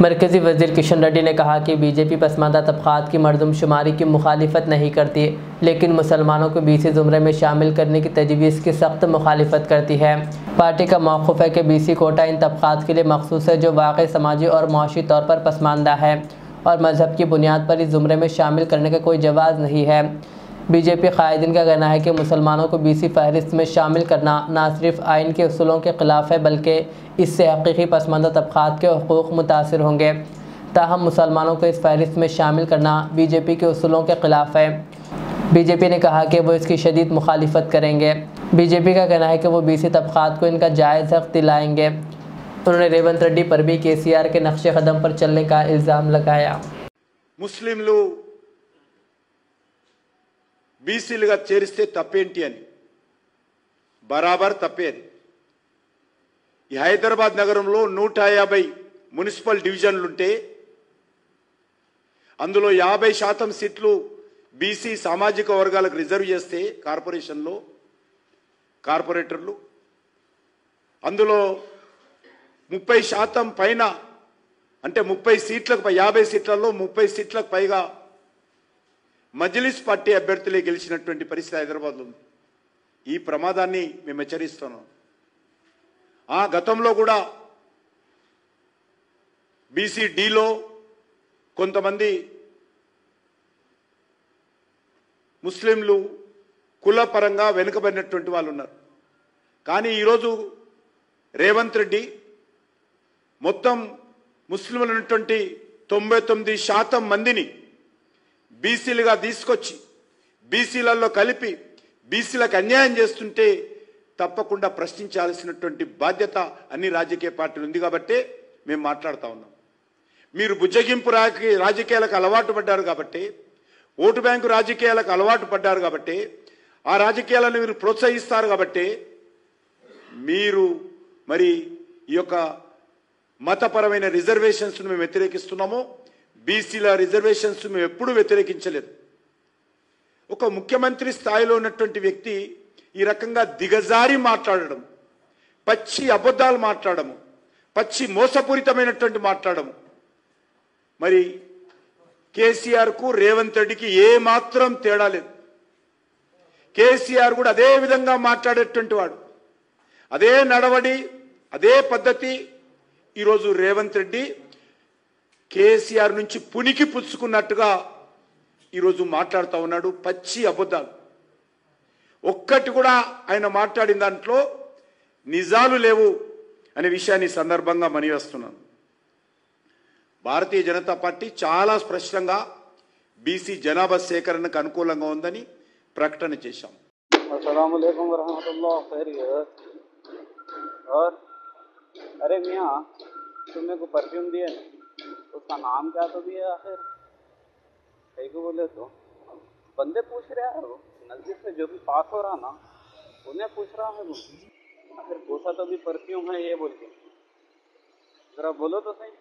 मरकज़ी वज़ीर किशन रेड्डी ने कहा कि बीजेपी पसमानदा तबक़ात की मरदमशुमारी की मुखालिफत नहीं करती, लेकिन मुसलमानों को बीसी ज़ुमरे में शामिल करने की तजवीज़ की सख्त मुखालिफत करती है। पार्टी का मौक़िफ़ है कि बीसी कोटा इन तबक़ात के लिए मखसूस है जो वाक़ई समाजी और मुआशी तौर पर पसमानदा है और मज़हब की बुनियाद पर इस ज़ुमरे में शामिल करने का कोई जवाज़ नहीं है। बीजेपी कायदीन का कहना है कि मुसलमानों को बीसी फहरिस्त में शामिल करना न सिर्फ आइन के उसूलों के ख़िलाफ़ है, बल्कि इससे हकीकी पसमानदा तबक़ात के हुकूक़ मुतासिर होंगे। ताहम मुसलमानों को इस फहरिस्त में शामिल करना बीजेपी के उसूलों के ख़िलाफ़ है। बीजेपी ने कहा कि वो इसकी शदीद मुखालिफत करेंगे। बीजेपी का कहना है कि वो बीसी तबक़ात को इनका जायज़ हक़ दिलाएंगे। उन्होंने रेवंत रेड्डी पर भी केसीआर के नक्शे कदम पर चलने का इल्ज़ाम लगाया। ముస్లింలు బీసీలుగా చేరిస్తే తప్పేంటి అని బరాబర్ తప్పేది. ఈ హైదరాబాద్ నగరంలో 150 మున్సిపల్ డివిజన్లుంటే అందులో 50% సీట్లు బీసీ సామాజిక వర్గాలకు రిజర్వ్ చేస్తే కార్పొరేషన్లో కార్పొరేటర్లు అందులో 30% పైన అంటే 30 సీట్లకు 50 సీట్లలో 30 సీట్లకు పైగా మజ్లిస్ పార్టీ అభ్యర్థులే గెలిచినటువంటి పరిస్థితి హైదరాబాద్లో ఉంది. ఈ ప్రమాదాన్ని మేము హెచ్చరిస్తున్నాం. గతంలో కూడా బీసీడీలో కొంతమంది ముస్లింలు కులపరంగా వెనుకబడినటువంటి వాళ్ళు ఉన్నారు. కానీ ఈరోజు రేవంత్ రెడ్డి మొత్తం ముస్లింలు ఉన్నటువంటి 99% మందిని బీసీలుగా తీసుకొచ్చి బీసీలలో కలిపి బీసీలకు అన్యాయం చేస్తుంటే తప్పకుండా ప్రశ్నించాల్సినటువంటి బాధ్యత అన్ని రాజకీయ పార్టీలు ఉంది. కాబట్టి మేము మాట్లాడుతూ ఉన్నాం. మీరు బుజ్జగింపు రాజకీయాలకు అలవాటు పడ్డారు కాబట్టి, ఓటు బ్యాంకు రాజకీయాలకు అలవాటు పడ్డారు కాబట్టి, ఆ రాజకీయాలను మీరు ప్రోత్సహిస్తారు కాబట్టి మీరు మరి ఈ యొక్క మతపరమైన రిజర్వేషన్స్ మేము వ్యతిరేకిస్తున్నాము. బీసీల రిజర్వేషన్స్ మేము ఎప్పుడూ వ్యతిరేకించలేదు. ఒక ముఖ్యమంత్రి స్థాయిలో ఉన్నటువంటి వ్యక్తి ఈ రకంగా దిగజారి మాట్లాడడం, పచ్చి అబద్ధాలు మాట్లాడము, పచ్చి మోసపూరితమైనటువంటి మాట్లాడము, మరి కేసీఆర్కు రేవంత్ రెడ్డికి ఏమాత్రం తేడా లేదు. కేసీఆర్ కూడా అదే విధంగా మాట్లాడేటువంటి వాడు, అదే నడవడి, అదే పద్ధతి. ఈరోజు రేవంత్ రెడ్డి కేసీఆర్ నుంచి పునికి పుచ్చుకున్నట్టుగా ఈరోజు మాట్లాడుతూ ఉన్నాడు. పచ్చి అబద్ధాలు, ఒక్కటి కూడా ఆయన మాట్లాడిన దాంట్లో నిజాలు లేవు అనే విషయాన్ని సందర్భంగా మనవిస్తున్నాను. భారతీయ జనతా పార్టీ చాలా స్పష్టంగా బీసీ జనాభా సేకరణకు అనుకూలంగా ఉందని ప్రకటన చేశాం. अस्सलाम वालेकुम वरहमतुल्लाह खैरियत। और अरे मियाँ, तुमने को परफ्यूम दिया है, उसका नाम क्या तो दिया आखिर? कहीं को बोले तो बंदे पूछ रहे हैं, वो नजदीक से जो भी पास हो रहा ना उन्हें पूछ रहा है वो आखिर कौन सा तो भी परफ्यूम है ये बोल के, जरा बोलो तो सही।